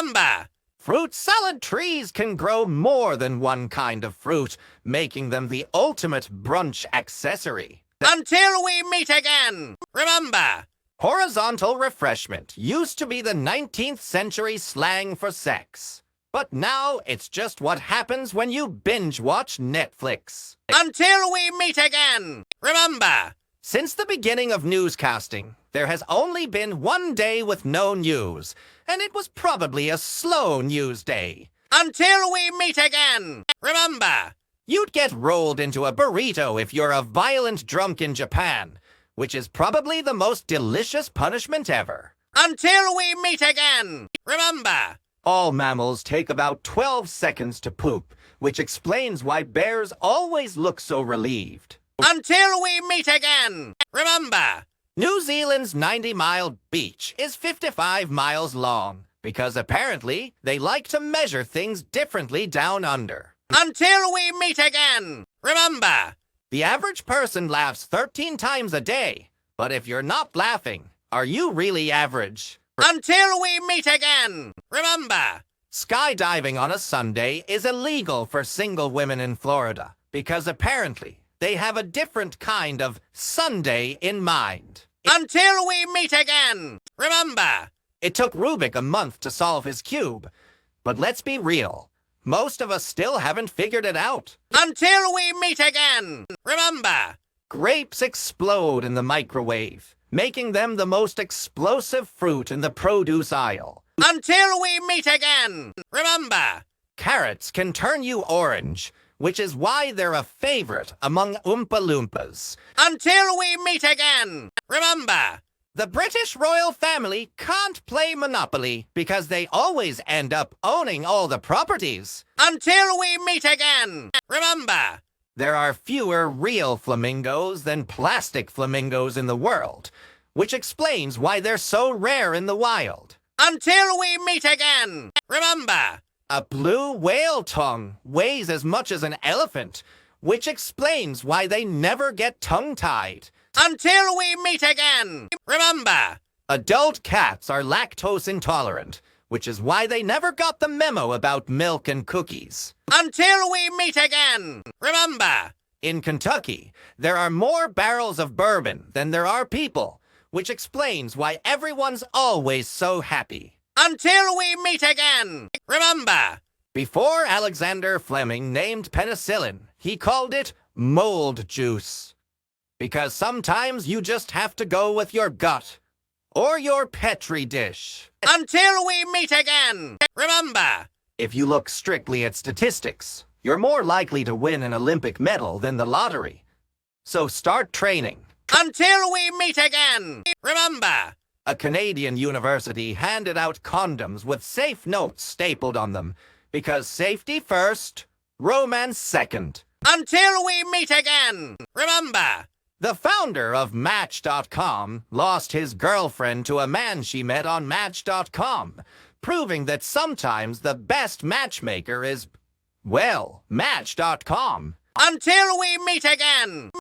Remember, fruit salad trees can grow more than one kind of fruit, making them the ultimate brunch accessory. Until we meet again, remember, horizontal refreshment used to be the 19th century slang for sex. But now it's just what happens when you binge-watch Netflix. Until we meet again, remember, since the beginning of newscasting, there has only been one day with no news, and it was probably a slow news day. Until we meet again, remember, you'd get rolled into a burrito if you're a violent drunk in Japan, which is probably the most delicious punishment ever. Until we meet again, remember, all mammals take about 12 seconds to poop, which explains why bears always look so relieved. Until we meet again, remember, New Zealand's 90-mile beach is 55 miles long, because apparently they like to measure things differently down under. Until we meet again, remember, the average person laughs 13 times a day, but if you're not laughing, are you really average? Until we meet again, remember, skydiving on a Sunday is illegal for single women in Florida because apparently they have a different kind of Sunday in mind. Until we meet again, remember, it took Rubik a month to solve his cube, but let's be real, most of us still haven't figured it out. Until we meet again, remember, grapes explode in the microwave, making them the most explosive fruit in the produce aisle. Until we meet again, remember, carrots can turn you orange, which is why they're a favorite among Oompa Loompas. Until we meet again, remember, the British royal family can't play Monopoly because they always end up owning all the properties. Until we meet again, remember, there are fewer real flamingos than plastic flamingos in the world, which explains why they're so rare in the wild. Until we meet again, remember, a blue whale tongue weighs as much as an elephant, which explains why they never get tongue-tied. Until we meet again, remember, adult cats are lactose intolerant, which is why they never got the memo about milk and cookies. Until we meet again, remember, in Kentucky, there are more barrels of bourbon than there are people, which explains why everyone's always so happy. Until we meet again, remember, before Alexander Fleming named penicillin, he called it mold juice. Because sometimes you just have to go with your gut, or your Petri dish. Until we meet again, remember, if you look strictly at statistics, you're more likely to win an Olympic medal than the lottery. So start training. Until we meet again, remember, a Canadian university handed out condoms with safe notes stapled on them, because safety first, romance second. Until we meet again, remember, the founder of Match.com lost his girlfriend to a man she met on Match.com, proving that sometimes the best matchmaker is, well, Match.com. Until we meet again,